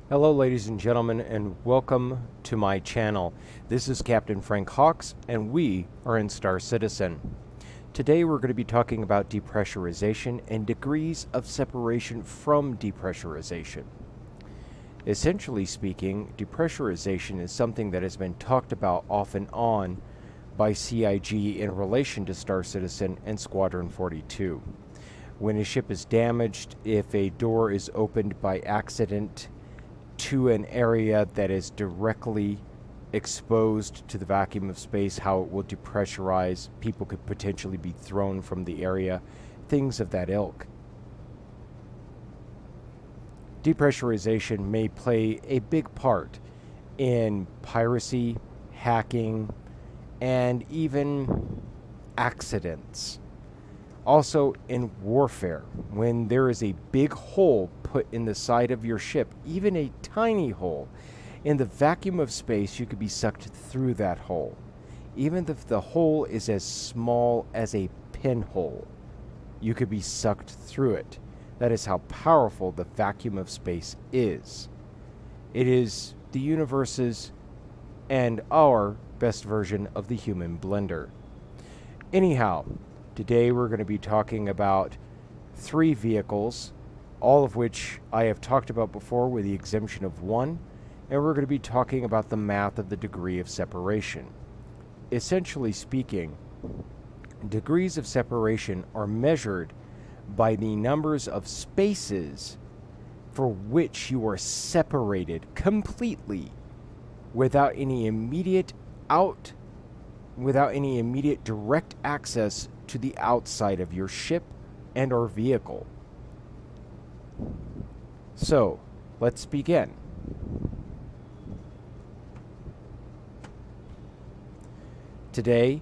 Hello ladies and gentlemen, and welcome to my channel. This is Captain Frank Hawks and we are in Star Citizen. Today we're going to be talking about depressurization and degrees of separation from depressurization. Essentially speaking, depressurization is something that has been talked about off and on by CIG in relation to Star Citizen and Squadron 42. When a ship is damaged, if a door is opened by accident to an area that is directly exposed to the vacuum of space, how it will depressurize. People could potentially be thrown from the area, things of that ilk. Depressurization may play a big part in piracy, hacking, and even accidents. Also in warfare, when there is a big hole put in the side of your ship, even a tiny hole, in the vacuum of space, you could be sucked through that hole. Even if the hole is as small as a pinhole, you could be sucked through it. That is how powerful the vacuum of space is. It is the universe's and our best version of the human blender. Anyhow, today we're going to be talking about 3 vehicles, all of which I have talked about before with the exemption of one, and we're going to be talking about the math of the degree of separation. Essentially speaking, degrees of separation are measured by the numbers of spaces for which you are separated completely without any immediate direct access to the outside of your ship and or vehicle. So, let's begin. Today,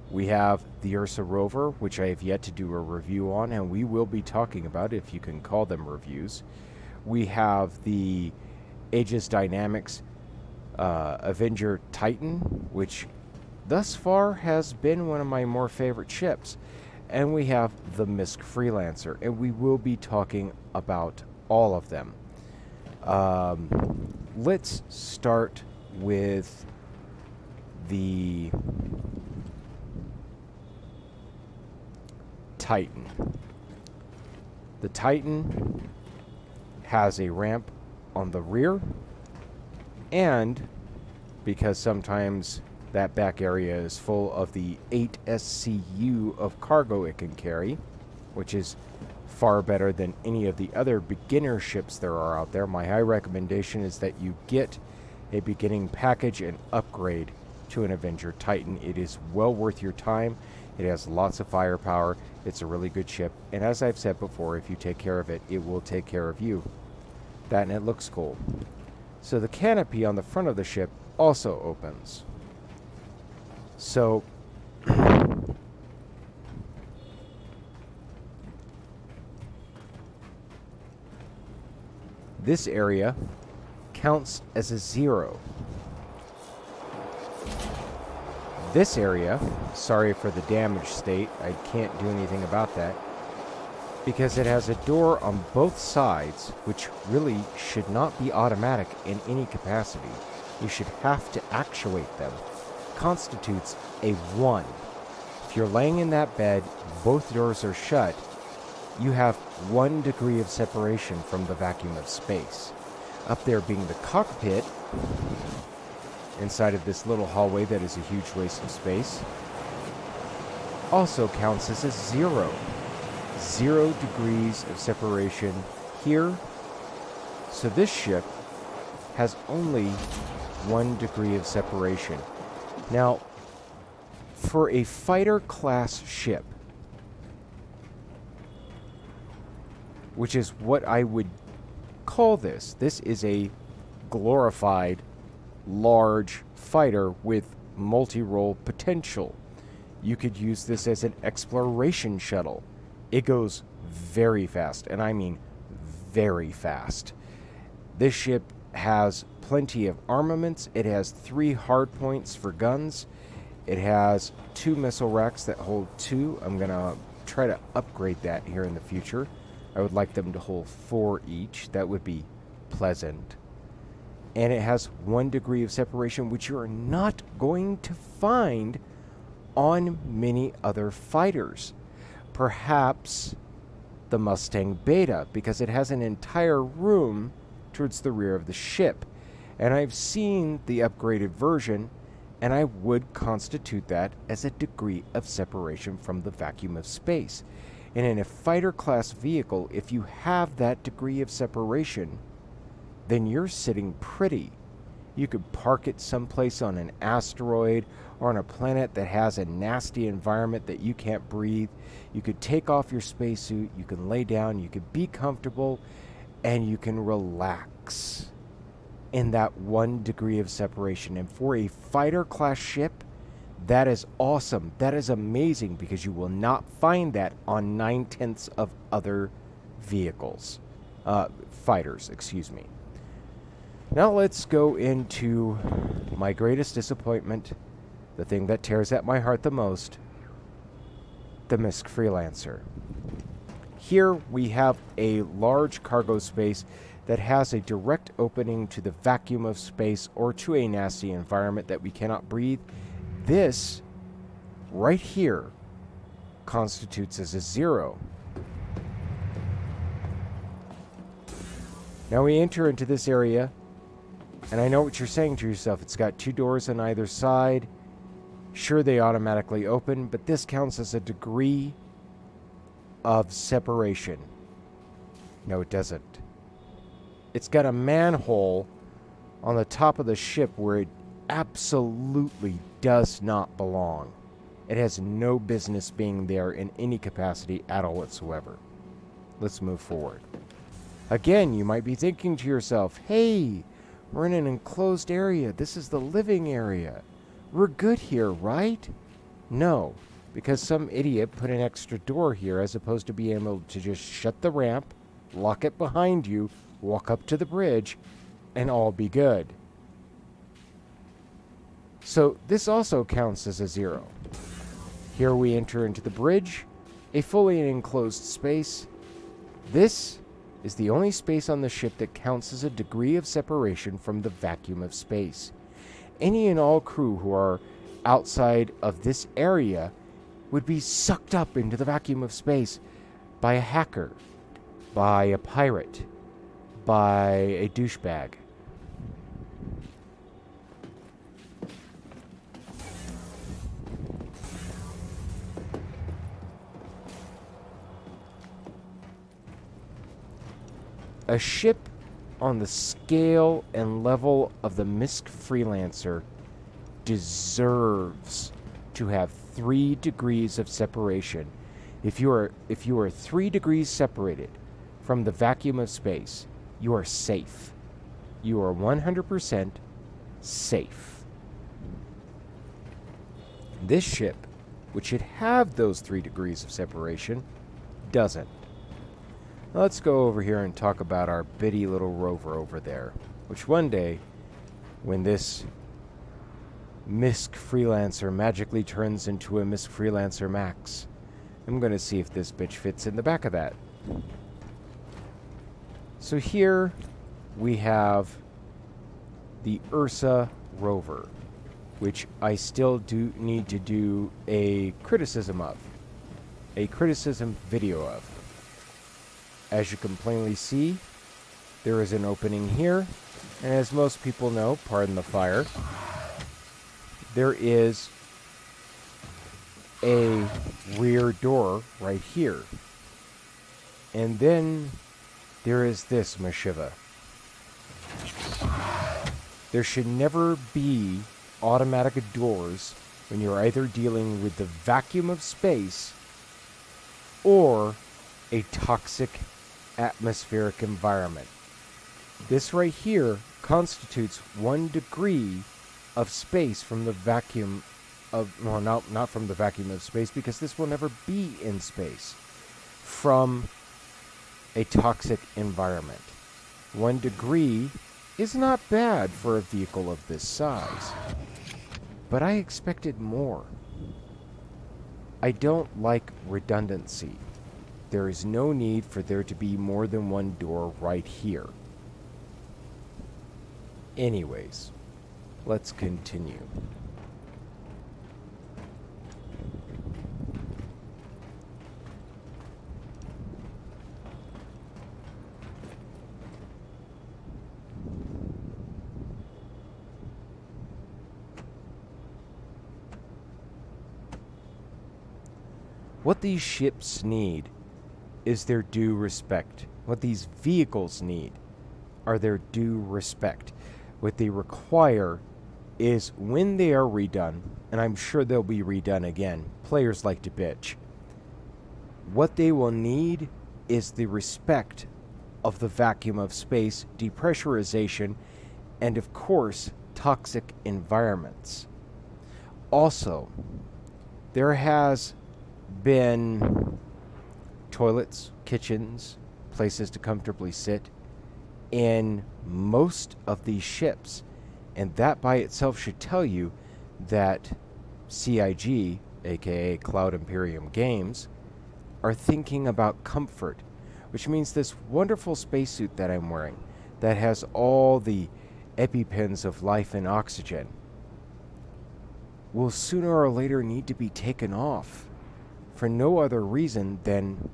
we have the Ursa rover, which I have yet to do a review on, and we will be talking about, if you can call them reviews. We have the Aegis Dynamics Avenger Titan, which thus far has been one of my more favorite ships. And we have the Misk Freelancer, and we will be talking about all of them. Let's start with the Titan. The Titan has a ramp on the rear, and because sometimes that back area is full of the 8 SCU of cargo it can carry, which is far better than any of the other beginner ships there are out there. My high recommendation is that you get a beginning package and upgrade to an Avenger Titan. It is well worth your time. It has lots of firepower. It's a really good ship. And as I've said before, if you take care of it, it will take care of you. That and it looks cool. So the canopy on the front of the ship also opens. So, this area counts as a 0. This area, sorry for the damaged state, I can't do anything about that, because it has a door on both sides, which really should not be automatic in any capacity. You should have to actuate them. Constitutes a 1. If you're laying in that bed, both doors are shut, you have 1 degree of separation from the vacuum of space. Up there being the cockpit, inside of this little hallway that is a huge waste of space, also counts as a 0. 0 degrees of separation here. So this ship has only 1 degree of separation. Now, for a fighter class ship, which is what I would call this is a glorified large fighter with multi-role potential. You could use this as an exploration shuttle. It goes very fast, and I mean very fast. This ship has plenty of armaments. It has 3 hard points for guns. It has 2 missile racks that hold 2. I'm going to try to upgrade that here in the future. I would like them to hold 4 each. That would be pleasant. and it has 1 degree of separation, which you are not going to find on many other fighters. Perhaps the Mustang Beta, because it has an entire room towards the rear of the ship. And I've seen the upgraded version, and I would constitute that as a degree of separation from the vacuum of space. And in a fighter class vehicle, if you have that degree of separation, then you're sitting pretty. You could park it someplace on an asteroid or on a planet that has a nasty environment that you can't breathe. You could take off your spacesuit, you can lay down, you could be comfortable, and you can relax in that 1 degree of separation. And for a fighter class ship, that is awesome. That is amazing, because you will not find that on 9/10 of other vehicles. Fighters, excuse me. Now let's go into my greatest disappointment, the thing that tears at my heart the most, the MISC Freelancer. Here we have a large cargo space that has a direct opening to the vacuum of space or to a nasty environment that we cannot breathe. This right here constitutes as a 0. Now we enter into this area, and I know what you're saying to yourself. It's got 2 doors on either side. Sure, they automatically open, but this counts as a degree of separation. No, it doesn't. It's got a manhole on the top of the ship where it absolutely does not belong. It has no business being there in any capacity at all whatsoever. Let's move forward. Again, you might be thinking to yourself, hey, we're in an enclosed area. This is the living area. We're good here, right? No, because some idiot put an extra door here as opposed to being able to just shut the ramp, lock it behind you, walk up to the bridge, and all be good. So this also counts as a 0. Here we enter into the bridge, a fully enclosed space. This is the only space on the ship that counts as a degree of separation from the vacuum of space. Any and all crew who are outside of this area would be sucked up into the vacuum of space by a hacker, by a pirate, by a douchebag. A ship on the scale and level of the MISC Freelancer deserves to have 3 degrees of separation. If you are 3 degrees separated from the vacuum of space, you are safe. You are 100% safe. This ship, which should have those 3 degrees of separation, doesn't. Now let's go over here and talk about our bitty little rover over there, which one day, when this MISC Freelancer magically turns into a MISC Freelancer Max, I'm going to see if this bitch fits in the back of that. So here we have the Ursa rover, which I still do need to do a criticism video of. As you can plainly see, there is an opening here, and as most people know, pardon the fire, there is a rear door right here. And then there is this Mashiva. There should never be automatic doors when you're either dealing with the vacuum of space or a toxic atmospheric environment. This right here constitutes 1 degree of space from the vacuum of, well, not from the vacuum of space, because this will never be in space, from a toxic environment. 1 degree is not bad for a vehicle of this size, but I expected more. I don't like redundancy. There is no need for there to be more than 1 door right here. Anyways, let's continue. What these ships need is their due respect. What these vehicles need are their due respect. What they require is when they are redone, and I'm sure they'll be redone again, players like to bitch, what they will need is the respect of the vacuum of space, depressurization, and of course, toxic environments. Also, there has been toilets, kitchens, places to comfortably sit in most of these ships, and that by itself should tell you that CIG, aka Cloud Imperium Games, are thinking about comfort, which means this wonderful spacesuit that I'm wearing that has all the EpiPens of life and oxygen will sooner or later need to be taken off for no other reason than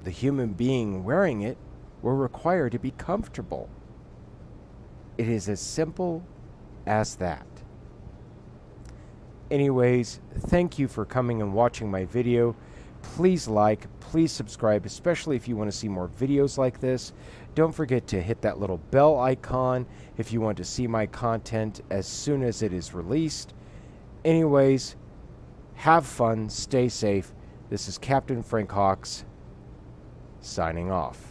the human being wearing it will require to be comfortable. It is as simple as that. Anyways, thank you for coming and watching my video. Please like, please subscribe, especially if you want to see more videos like this. Don't forget to hit that little bell icon if you want to see my content as soon as it is released. Anyways, have fun, stay safe. This is Captain Frank Hawks, signing off.